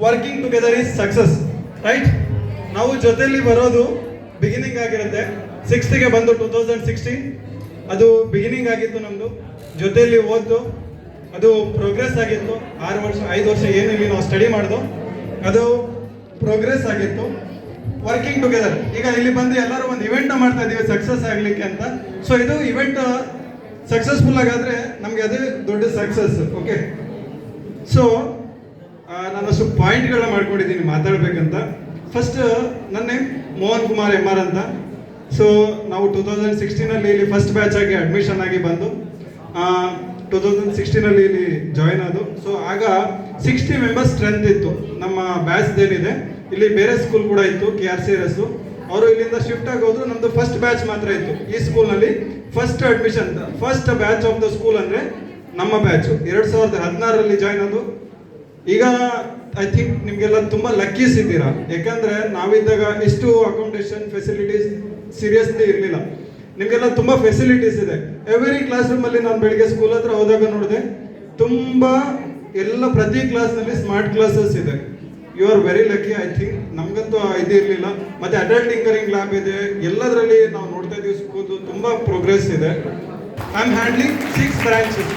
Working together is success, right? ನಾವು ಜೊತೆಯಲ್ಲಿ ಬರೋದು ಬಿಗಿನಿಂಗ್ ಆಗಿರುತ್ತೆ. 6th ಬಂದು 2016 ಅದು ಬಿಗಿನಿಂಗ್ ಆಗಿತ್ತು ನಮ್ಮದು. ಜೊತೆಯಲ್ಲಿ ಓದ್ದು ಅದು ಪ್ರೋಗ್ರೆಸ್ ಆಗಿತ್ತು. 6 ವರ್ಷ 5 ವರ್ಷ ಏನಿಲ್ಲ ನಾವು ಸ್ಟಡಿ ಮಾಡಿದೋ ಅದು ಪ್ರೋಗ್ರೆಸ್ ಆಗಿತ್ತು. ವರ್ಕಿಂಗ್ ಟುಗೆದರ್ ಈಗ ಇಲ್ಲಿ ಬಂದು ಎಲ್ಲರೂ ಒಂದು ಇವೆಂಟ್ ಮಾಡ್ತಾ ಇದ್ದೀವಿ ಸಕ್ಸಸ್ ಆಗಲಿಕ್ಕೆ ಅಂತ. ಸೊ ಇದು ಇವೆಂಟ್ ಸಕ್ಸಸ್ಫುಲ್ ಆಗಾದ್ರೆ ನಮಗೆ ಅದೇ ದೊಡ್ಡ ಸಕ್ಸಸ್. ಓಕೆ, ಸೊ ನಾನಷ್ಟು ಪಾಯಿಂಟ್ಗಳನ್ನ ಮಾಡ್ಕೊಂಡಿದ್ದೀನಿ ಮಾತಾಡ್ಬೇಕಂತ. ಫಸ್ಟ್ ನನ್ನ ನೇಮ್ ಮೋಹನ್ ಕುಮಾರ್ MR ಅಂತ. ಸೊ ನಾವು 2016 ಇಲ್ಲಿ ಫಸ್ಟ್ ಬ್ಯಾಚ್ ಆಗಿ ಅಡ್ಮಿಷನ್ ಆಗಿ ಬಂದು 2016 ಇಲ್ಲಿ ಜಾಯಿನ್ ಆದು. ಸೊ ಆಗ 60 ಮೆಂಬರ್ಸ್ ಸ್ಟ್ರೆಂತ್ ಇತ್ತು ನಮ್ಮ ಬ್ಯಾಚ್ದೇನಿದೆ. ಇಲ್ಲಿ ಬೇರೆ ಸ್ಕೂಲ್ ಕೂಡ ಇತ್ತು, KRCRS. ಅವರು ಇಲ್ಲಿಂದ ಶಿಫ್ಟ್ ಆಗಿ ಹೋದ್ರು. ನಮ್ದು ಫಸ್ಟ್ ಬ್ಯಾಚ್ ಮಾತ್ರ ಇತ್ತು ಈ ಸ್ಕೂಲ್ನಲ್ಲಿ. First admission first batch of the school ಅಂದರೆ ನಮ್ಮ ಬ್ಯಾಚು 2016 ಜಾಯ್ನ್ ಆದು. ಈಗ ಐ ಥಿಂಕ್ ನಿಮಗೆಲ್ಲ ತುಂಬ ಲಕ್ಕೀಸ್ ಇದ್ದೀರಾ, ಯಾಕಂದರೆ ನಾವಿದ್ದಾಗ ಎಷ್ಟು ಅಕಾಮಿಡೇಷನ್ ಫೆಸಿಲಿಟೀಸ್ ಸೀರಿಯಸ್ಲಿ ಇರಲಿಲ್ಲ. ನಿಮಗೆಲ್ಲ ತುಂಬ ಫೆಸಿಲಿಟೀಸ್ ಇದೆ. ಎವ್ರಿ ಕ್ಲಾಸ್ ರೂಮಲ್ಲಿ ನಾನು ಬೆಳಿಗ್ಗೆ ಸ್ಕೂಲ್ ಹತ್ರ ಹೋದಾಗ ನೋಡಿದೆ, ತುಂಬ ಎಲ್ಲ ಪ್ರತಿ ಕ್ಲಾಸ್ನಲ್ಲಿ ಸ್ಮಾರ್ಟ್ ಕ್ಲಾಸಸ್ ಇದೆ. You are very lucky. I think ನಮಗಂತೂ ಇದು ಇರಲಿಲ್ಲ. ಮತ್ತು ಅಡಲ್ಟ್ ಟಿಂಕರಿಂಗ್ ಲ್ಯಾಬ್ ಇದೆ. ಎಲ್ಲದರಲ್ಲಿ ನಾವು ನೋಡ್ತಾ ಇದ್ದೀವಿ ಸ್ಕೂಲ್ದು ತುಂಬ ಪ್ರೋಗ್ರೆಸ್ ಇದೆ. I am handling 6 branches.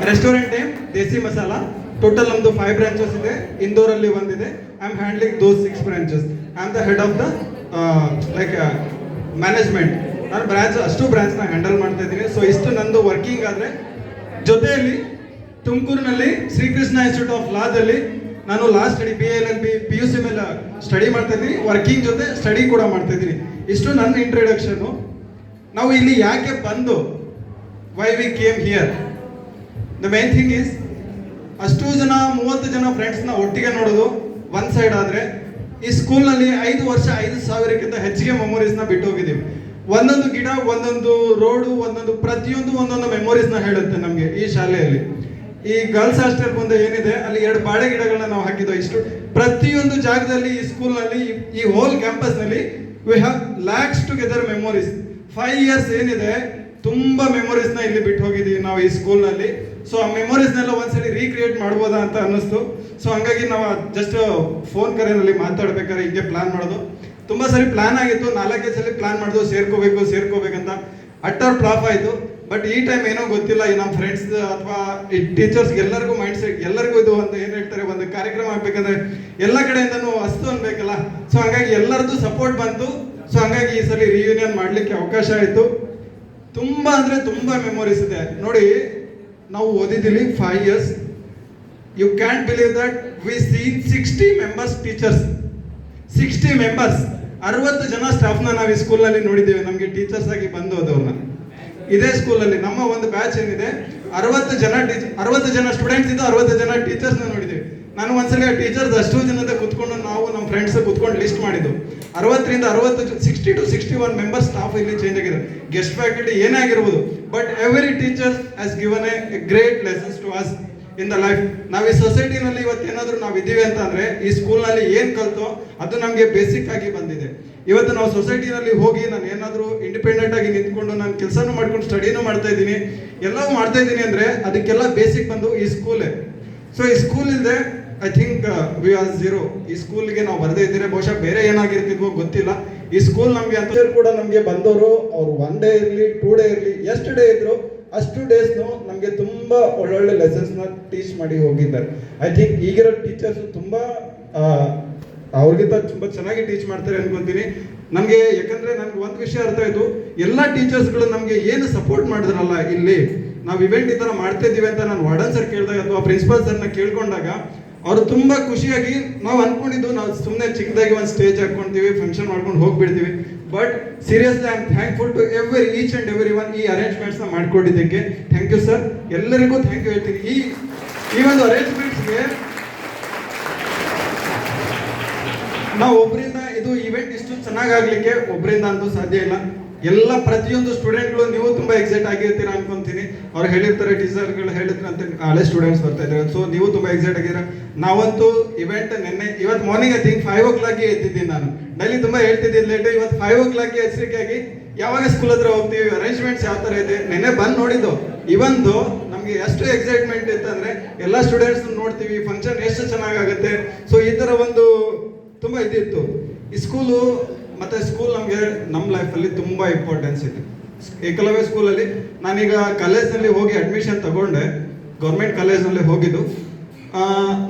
Restaurant name Desi masala. Total ನಮ್ಮದು 5 ಬ್ರಾಂಚಸ್ ಇದೆ. ಇಂದೋರಲ್ಲಿ ಒಂದಿದೆ. I am handling those 6 branches. I am the head of the like management. ನಾನು ಅಷ್ಟು ಬ್ರಾಂಚ್ನ ಹ್ಯಾಂಡಲ್ ಮಾಡ್ತಾ ಇದ್ದೀನಿ. ಸೊ ಇಷ್ಟು ನಂದು ವರ್ಕಿಂಗ್ ಆದರೆ, ಜೊತೆಯಲ್ಲಿ ತುಮಕೂರಿನಲ್ಲಿ ಶ್ರೀಕೃಷ್ಣ ಇನ್ಸ್ಟಿಟ್ಯೂಟ್ ಆಫ್ ಲಾದಲ್ಲಿ ನಾನು ಲಾಸ್ಟ್ ಸ್ಟಡಿ BA-LLB PUC ಮೇಲೆ ಸ್ಟಡಿ ಮಾಡ್ತಾ ಇದ್ದೀನಿ. ವರ್ಕಿಂಗ್ ಜೊತೆ ಸ್ಟಡಿ ಕೂಡ ಮಾಡ್ತಾ ಇದ್ದೀನಿ. ಇಷ್ಟು ನನ್ನ ಇಂಟ್ರೊಡಕ್ಷನ್ನು. ನಾವು ಇಲ್ಲಿ ಯಾಕೆ ಬಂದು, why we came here, the main thing is ಅಷ್ಟು ಜನ 30 ಜನ ಫ್ರೆಂಡ್ಸ್ನ ಒಟ್ಟಿಗೆ ನೋಡೋದು ಒಂದು ಸೈಡ್ ಆದರೆ, ಈ ಸ್ಕೂಲ್ನಲ್ಲಿ 5 ವರ್ಷ 5,000ಕ್ಕಿಂತ ಹೆಚ್ಚಿಗೆ ಮೆಮೊರೀಸ್ನ ಬಿಟ್ಟು ಹೋಗಿದ್ದೀವಿ. ಒಂದೊಂದು ಗಿಡ, ಒಂದೊಂದು ರೋಡು, ಒಂದೊಂದು ಪ್ರತಿಯೊಂದು ಒಂದೊಂದು ಮೆಮೊರೀಸ್ನ ಹೇಳುತ್ತೆ ನಮಗೆ ಈ ಶಾಲೆಯಲ್ಲಿ. ಈ ಗರ್ಲ್ಸ್ ಹಾಸ್ಟೆಲ್ ಮುಂದೆ ಏನಿದೆ ಅಲ್ಲಿ 2 ಬಾಳೆ ಗಿಡಗಳನ್ನ ನಾವು ಹಾಕಿದ್ವು. ಇಷ್ಟು ಪ್ರತಿಯೊಂದು ಜಾಗದಲ್ಲಿ ಈ ಸ್ಕೂಲ್ನಲ್ಲಿ, ಈ ಹೋಲ್ ಕ್ಯಾಂಪಸ್ನಲ್ಲಿ we have lakhs together memories. 5 years ಏನಿದೆ ತುಂಬ ಮೆಮೊರೀಸ್ನ ಇಲ್ಲಿ ಬಿಟ್ಟು ಹೋಗಿದ್ದೀವಿ ನಾವು ಈ ಸ್ಕೂಲ್ನಲ್ಲಿ. ಸೊ ಆ ಮೆಮೊರೀಸ್ನೆಲ್ಲ ಒಂದ್ಸಲಿ ರೀಕ್ರಿಯೇಟ್ ಮಾಡ್ಬೋದಾ ಅಂತ ಅನ್ನಿಸ್ತು. ಸೊ ಹಂಗಾಗಿ ನಾವು ಜಸ್ಟ್ ಫೋನ್ ಕರೆಯಲ್ಲಿ ಮಾತಾಡ್ಬೇಕಾದ್ರೆ ಹಿಂಗೆ ಪ್ಲಾನ್ ಮಾಡೋದು. ತುಂಬ ಸರಿ ಪ್ಲಾನ್ ಆಗಿತ್ತು, 4-5 ಸಲ ಪ್ಲಾನ್ ಮಾಡಿದ್ವು ಸೇರ್ಕೋಬೇಕಂತ. ಅಟ್ಟರ್ ಫ್ಲಾಪ್ ಆಯಿತು. ಬಟ್ ಈ ಟೈಮ್ ಏನೋ ಗೊತ್ತಿಲ್ಲ, ಈ ನಮ್ಮ ಫ್ರೆಂಡ್ಸ್ ಅಥವಾ ಈ ಟೀಚರ್ಸ್ ಎಲ್ಲರಿಗೂ ಮೈಂಡ್ ಸೆಟ್, ಎಲ್ಲರಿಗೂ ಇದು ಅಂತ ಏನು ಹೇಳ್ತಾರೆ, ಒಂದು ಕಾರ್ಯಕ್ರಮ ಆಗಬೇಕಂದ್ರೆ ಎಲ್ಲ ಕಡೆಯಿಂದನೂ ಅಸ್ತು ಅನ್ಬೇಕಲ್ಲ. ಸೊ ಹಂಗಾಗಿ ಎಲ್ಲರದ್ದು ಸಪೋರ್ಟ್ ಬಂತು. ಸೊ ಹಂಗಾಗಿ ಈ ಸಲ ರಿಯೂನಿಯನ್ ಮಾಡಲಿಕ್ಕೆ ಅವಕಾಶ ಆಯಿತು. ತುಂಬ ಅಂದರೆ ತುಂಬ ಮೆಮೊರೀಸ್ ಇದೆ ನೋಡಿ. ನಾವು ಓದಿದ್ದೀವಿ 5 years. You can't believe that we seen 60 members teachers. 60 members, 60 ಜನ ಸ್ಟಾಫ್ನ ನಾವು ಈ ಸ್ಕೂಲ್ನಲ್ಲಿ ನೋಡಿದ್ದೇವೆ. ನಮಗೆ ಟೀಚರ್ಸ್ ಆಗಿ ಬಂದು ಹೋದವ್ರನ್ನ ಇದೇ ಸ್ಕೂಲಲ್ಲಿ ನಮ್ಮ ಒಂದು ಬ್ಯಾಚ್ ಏನಿದೆ 60 ಜನ ಸ್ಟೂಡೆಂಟ್ಸ್ ಇದ್ದು 60 ಜನ ಟೀಚರ್ಸ್ನ ನೋಡಿದ್ದೇವೆ. ನಾನು ಒಂದ್ಸಲಿ ಆ ಟೀಚರ್ಸ್ ಅಷ್ಟು ಜನದ ಕುತ್ಕೊಂಡು ನಾವು ನಮ್ಮ ಫ್ರೆಂಡ್ಸ್ ಕುತ್ಕೊಂಡು ಲಿಸ್ಟ್ ಮಾಡಿದ್ದು. 60ರಿಂದ 60 to 61 ಮೆಂಬರ್ಸ್ ಸ್ಟಾಫ್ ಇಲ್ಲಿ ಚೇಂಜ್ ಆಗಿದೆ. ಗೆಸ್ಟ್ ಫ್ಯಾಕಲ್ಟಿ ಏನೇ ಆಗಿರ್ಬೋದು, but every teacher has given a great lessons to us in the life. ನಾವು ಈ ಸೊಸೈಟಿನಲ್ಲಿ ಇವತ್ತೇನಾದರೂ ನಾವು ಇದ್ದೀವಿ ಅಂತಂದರೆ ಈ ಸ್ಕೂಲ್ನಲ್ಲಿ ಏನು ಕಲ್ತೋ ಅದು ನಮಗೆ ಬೇಸಿಕ್ ಆಗಿ ಬಂದಿದೆ. ಇವತ್ತು ನಾವು ಸೊಸೈಟಿನಲ್ಲಿ ಹೋಗಿ ನಾನು ಏನಾದರೂ ಇಂಡಿಪೆಂಡೆಂಟ್ ಆಗಿ ನಿಂತ್ಕೊಂಡು ನಾನು ಕೆಲಸನೂ ಮಾಡ್ಕೊಂಡು ಸ್ಟಡಿನೂ ಮಾಡ್ತಾ ಇದ್ದೀನಿ, ಎಲ್ಲವೂ ಮಾಡ್ತಾ ಇದ್ದೀನಿ ಅಂದರೆ ಅದಕ್ಕೆಲ್ಲ ಬೇಸಿಕ್ ಬಂದು ಈ ಸ್ಕೂಲೇ. ಸೊ ಈ ಸ್ಕೂಲ್ ಇಲ್ಲದೆ I think we are zero. ಈ ಸ್ಕೂಲ್ಗೆ ನಾವು ಬರದೇ ಇದ್ದರೆ ಬಹುಶಃ ಬೇರೆ ಏನಾಗಿರ್ತಿದ್ವೋ ಗೊತ್ತಿಲ್ಲ. ಈ ಸ್ಕೂಲ್ ನಮಗೆ ಅಂತ ಕೂಡ ನಮಗೆ ಬಂದವರು ಅವರು 1 ಡೇ ಇರಲಿ 2 ಡೇ ಇರಲಿ ಎಷ್ಟು ಡೇ ಇದ್ರು ಅಷ್ಟು ಡೇಸ್ನು ನಮಗೆ ತುಂಬ ಒಳ್ಳೊಳ್ಳೆ ಲೆಸನ್ಸ್ನ ಟೀಚ್ ಮಾಡಿ ಹೋಗಿದ್ದಾರೆ. ಐ ಥಿಂಕ್ ಈಗಿರೋ ಟೀಚರ್ಸು ತುಂಬ ಅವ್ರಿಗಿಂತ ತುಂಬ ಚೆನ್ನಾಗಿ ಟೀಚ್ ಮಾಡ್ತಾರೆ ಅನ್ಕೊಂತೀನಿ ನನಗೆ. ಯಾಕಂದರೆ ನನಗೆ ಒಂದು ವಿಷಯ ಅರ್ಥ ಆಯಿತು, ಎಲ್ಲ ಟೀಚರ್ಸ್ಗಳು ನಮಗೆ ಏನು ಸಪೋರ್ಟ್ ಮಾಡಿದ್ರಲ್ಲ ಇಲ್ಲಿ ನಾವು ಇವೆಂಟ್ ಈ ಥರ ಮಾಡ್ತಾ ಇದ್ದೀವಿ ಅಂತ ನಾನು ವಾರ್ಡನ್ ಸರ್ ಕೇಳಿದಾಗ ಅಥವಾ ಪ್ರಿನ್ಸಿಪಲ್ ಸರ್ನ ಕೇಳ್ಕೊಂಡಾಗ ಅವರು ತುಂಬ ಖುಷಿಯಾಗಿ, ನಾವು ಅಂದ್ಕೊಂಡಿದ್ದು ನಾವು ಸುಮ್ಮನೆ ಚಿಕ್ಕದಾಗಿ ಒಂದು ಸ್ಟೇಜ್ ಹಾಕ್ಕೊಳ್ತೀವಿ, ಫಂಕ್ಷನ್ ಮಾಡ್ಕೊಂಡು ಹೋಗ್ಬಿಡ್ತೀವಿ. But seriously I am thankful to each and every one ಈ ಅರೇಂಜ್ಮೆಂಟ್ಸ್ನ ಮಾಡಿಕೊಟ್ಟಿದ್ದಕ್ಕೆ. ಥ್ಯಾಂಕ್ ಯು ಸರ್, ಎಲ್ಲರಿಗೂ ಥ್ಯಾಂಕ್ ಯು ಹೇಳ್ತೀನಿ. ಈ ಒಂದು ಅರೇಂಜ್ಮೆಂಟ್ಸ್ಗೆ ನಾವು ಒಬ್ಬರಿಂದ ಇದು ಇವೆಂಟ್ ಇಷ್ಟು ಚೆನ್ನಾಗಾಗಲಿಕ್ಕೆ ಒಬ್ಬರಿಂದ ಅಂತೂ ಸಾಧ್ಯ ಇಲ್ಲ. ಎಲ್ಲ ಪ್ರತಿಯೊಂದು ಸ್ಟೂಡೆಂಟ್ಗಳು ನೀವು ತುಂಬ ಎಕ್ಸೈಟ್ ಆಗಿರ್ತೀರಾ ಅನ್ಕೊಂತೀನಿ. ಅವ್ರು ಹೇಳಿರ್ತಾರೆ, ಟೀಚರ್ಗಳು ಹೇಳಿದ್ರೆ ಅಂತ ಹಳೆ ಸ್ಟೂಡೆಂಟ್ಸ್ ಬರ್ತಾ ಇದ್ದಾರೆ. ಸೊ ನೀವು ತುಂಬ ಎಕ್ಸೈಟ್ ಆಗಿದ್ದೀರಾ. ನಾವಂತೂ ಇವೆಂಟ್ ಇವತ್ತು ಮಾರ್ನಿಂಗ್ ಐ ಥಿಂಕ್ 5 o'clock ಎದ್ದಿದ್ದೀನಿ. ನಾನು ಡೈಲಿ ತುಂಬ ಹೇಳ್ತಿದ್ದೀನಿ ಲೇಟು. ಇವತ್ತು 5 o'clock ಎಚ್ಚರಿಕೆ ಆಗಿ ಯಾವಾಗ ಸ್ಕೂಲ್ ಹತ್ರ ಹೋಗ್ತೀವಿ, ಅರೇಂಜ್ಮೆಂಟ್ಸ್ ಯಾವ ಥರ ಇದೆ ನೆನ್ನೆ ಬಂದು ನೋಡಿದ್ದು. ಇವಂದು ನಮಗೆ ಎಷ್ಟು ಎಕ್ಸೈಟ್ಮೆಂಟ್ ಇತ್ತಂದರೆ ಎಲ್ಲ ಸ್ಟೂಡೆಂಟ್ಸ್ ನೋಡ್ತೀವಿ, ಫಂಕ್ಷನ್ ಎಷ್ಟು ಚೆನ್ನಾಗಾಗುತ್ತೆ. ಸೊ ಈ ಥರ ಒಂದು ತುಂಬ ಇದಿತ್ತು. ಈ ಸ್ಕೂಲು ಮತ್ತು ಸ್ಕೂಲ್ ನಮಗೆ ನಮ್ಮ ಲೈಫಲ್ಲಿ ತುಂಬ ಇಂಪಾರ್ಟೆನ್ಸ್ ಇದೆ. ಏಕಲವ್ಯ ಸ್ಕೂಲಲ್ಲಿ ನಾನೀಗ ಕಾಲೇಜ್ನಲ್ಲಿ ಹೋಗಿ ಅಡ್ಮಿಷನ್ ತಗೊಂಡೆ, ಗೌರ್ಮೆಂಟ್ ಕಾಲೇಜ್ನಲ್ಲಿ ಹೋಗಿದ್ದು.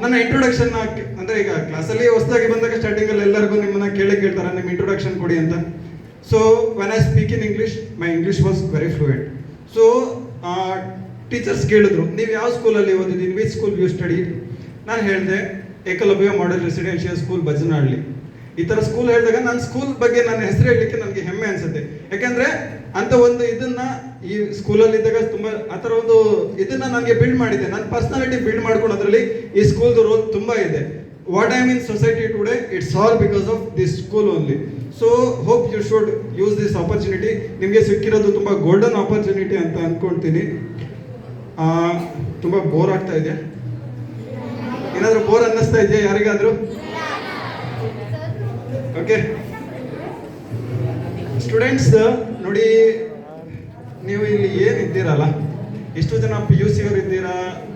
ನನ್ನ ಇಂಟ್ರೊಡಕ್ಷನ್ ಅಂದರೆ ಈಗ ಕ್ಲಾಸಲ್ಲಿ ಹೊಸದಾಗಿ ಬಂದಾಗ ಸ್ಟಾರ್ಟಿಂಗಲ್ಲಿ ಎಲ್ಲರಿಗೂ ನಿಮ್ಮನ್ನ ಕೇಳ್ತಾರೆ ನಿಮ್ಮ ಇಂಟ್ರೊಡಕ್ಷನ್ ಕೊಡಿ ಅಂತ. So when I speak in English, my English was very fluent. So teachers ಕೇಳಿದ್ರು, ನೀವು ಯಾವ ಸ್ಕೂಲಲ್ಲಿ ಓದಿದ್ದೀನಿ, ವಿಚ್ ಸ್ಕೂಲ್ ಯು ಸ್ಟಡಿ? ನಾನು ಹೇಳಿದೆ Eklavya model residential school Bajanahalli. ಈ ಥರ ಸ್ಕೂಲ್ ಹೇಳಿದಾಗ ನನ್ನ ಸ್ಕೂಲ್ ಬಗ್ಗೆ ನನ್ನ ಹೆಸರು ಹೇಳಲಿಕ್ಕೆ ನನಗೆ ಹೆಮ್ಮೆ ಅನಿಸುತ್ತೆ. ಯಾಕೆಂದರೆ ಅಂತ ಒಂದು ಇದನ್ನ ಈ ಸ್ಕೂಲಲ್ಲಿ ಇದ್ದಾಗ ತುಂಬ ಆ ಥರ ಒಂದು ಇದನ್ನ ನನಗೆ ಬಿಲ್ಡ್ ಮಾಡಿದೆ. ನನ್ನ ಪರ್ಸನಾಲಿಟಿ ಬಿಲ್ಡ್ ಮಾಡ್ಕೊಳೋದ್ರಲ್ಲಿ ಈ ಸ್ಕೂಲ್ದು ರೋಲ್ ತುಂಬ ಇದೆ. What I am in society today, it's all because of this school only. So hope you should use this opportunity. ನಿಮಗೆ ಸಿಕ್ಕಿರೋದು ತುಂಬ ಗೋಲ್ಡನ್ ಆಪರ್ಚುನಿಟಿ ಅಂತ ಅಂದ್ಕೊಳ್ತೀನಿ. ತುಂಬ ಬೋರ್ ಆಗ್ತಾ ಇದೆ. ಏನಾದರೂ ಬೋರ್ ಅನ್ನಿಸ್ತಾ ಇದೆಯಾ ಯಾರಿಗಾದರೂ? ಓಕೆ ಸ್ಟೂಡೆಂಟ್ಸ್, ನೋಡಿ ನೀವು ಇಲ್ಲಿ ಏನಿದ್ದೀರಲ್ಲ, ಎಷ್ಟು ಜನ PUC ಅವರು ಇದ್ದೀರಾ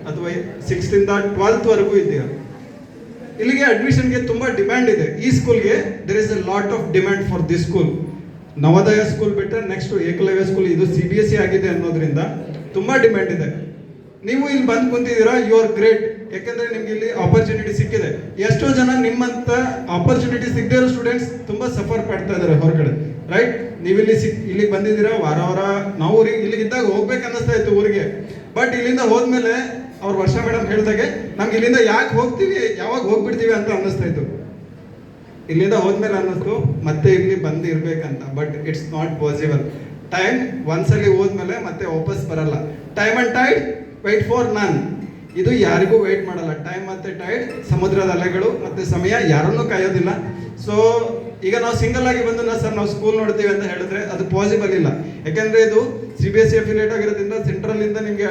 ಅಥವಾ 6th ಇಂದ 12th ವರೆಗೂ ಇದ್ದೀರಾ. ಇಲ್ಲಿಗೆ ಅಡ್ಮಿಷನ್ಗೆ ತುಂಬ ಡಿಮ್ಯಾಂಡ್ ಇದೆ. ಈ ಸ್ಕೂಲ್ಗೆ there is a lot of demand for this school. Navodaya school ಬಿಟ್ಟರೆ ನೆಕ್ಸ್ಟ್ ಏಕಲವ್ಯ ಸ್ಕೂಲ್, ಇದು CBSE ಆಗಿದೆ ಅನ್ನೋದ್ರಿಂದ ತುಂಬ ಡಿಮ್ಯಾಂಡ್ ಇದೆ. ನೀವು ಇಲ್ಲಿ ಬಂದು ಕುಂತಿದ್ದೀರಾ, ಯು ಆರ್ ಗ್ರೇಟ್. ಯಾಕೆಂದ್ರೆ ನಿಮ್ಗೆ ಇಲ್ಲಿ ಆಪರ್ಚುನಿಟಿ ಸಿಕ್ಕಿದೆ. ಎಷ್ಟೋ ಜನ ನಿಮ್ಮಂತ ಆಪರ್ಚುನಿಟಿ ಸಿಗದೇ ಇರೋ ಸ್ಟೂಡೆಂಟ್ಸ್ ತುಂಬಾ ಸಫರ್ ಪಡ್ತಾ ಇದ್ದಾರೆ ಹೊರಗಡೆ, ರೈಟ್? ನೀವು ಇಲ್ಲಿಗೆ ಬಂದಿದ್ದೀರಾ, ವಾರ ವಾರ ನಾವು ಇಲ್ಲಿಗಿದ್ದಾಗ ಹೋಗ್ಬೇಕು ಅನ್ನಿಸ್ತಾ ಇತ್ತು ಊರಿಗೆ. ಬಟ್ ಇಲ್ಲಿಂದ ಹೋದ್ಮೇಲೆ ಅವ್ರು ವರ್ಷ ಮೇಡಮ್ ಹೇಳ್ದಾಗೆ ನಮ್ಗೆ ಇಲ್ಲಿಂದ ಯಾಕೆ ಹೋಗ್ತೀವಿ, ಯಾವಾಗ ಹೋಗ್ಬಿಡ್ತೀವಿ ಅಂತ ಅನ್ನಿಸ್ತಾ ಇತ್ತು. ಇಲ್ಲಿಂದ ಹೋದ್ಮೇಲೆ ಅನ್ನಿಸ್ತು ಮತ್ತೆ ಇಲ್ಲಿ ಬಂದು ಇರ್ಬೇಕಂತ. But it's not possible. Time ಒಂದ್ಸಲಿ ಹೋದ್ಮೇಲೆ ಮತ್ತೆ ವಾಪಸ್ ಬರಲ್ಲ. Time and tide wait for none. ಇದು ಯಾರಿಗೂ ವೆಯ್ಟ್ ಮಾಡಲ್ಲ. ಟೈಮ್ ಮತ್ತೆ ಟೈಡ್, ಸಮುದ್ರದ ಅಲೆಗಳು ಮತ್ತೆ ಸಮಯ ಯಾರನ್ನೂ ಕಾಯೋದಿಲ್ಲ. ಸೊ ಈಗ ನಾವು ಸಿಂಗಲ್ ಆಗಿ ಬಂದು ಸರ್ ನಾವು ಸ್ಕೂಲ್ ನೋಡ್ತೀವಿ ಅಂತ ಹೇಳಿದ್ರೆ ಅದು ಪಾಸಿಬಲ್ ಇಲ್ಲ. ಯಾಕಂದ್ರೆ ಇದು CBSE ಅಫಿಲಿಯೇಟ್ ಆಗಿರೋದ್ರಿಂದ ಸೆಂಟ್ರಲ್ ಇಂದ ನಿಮಗೆ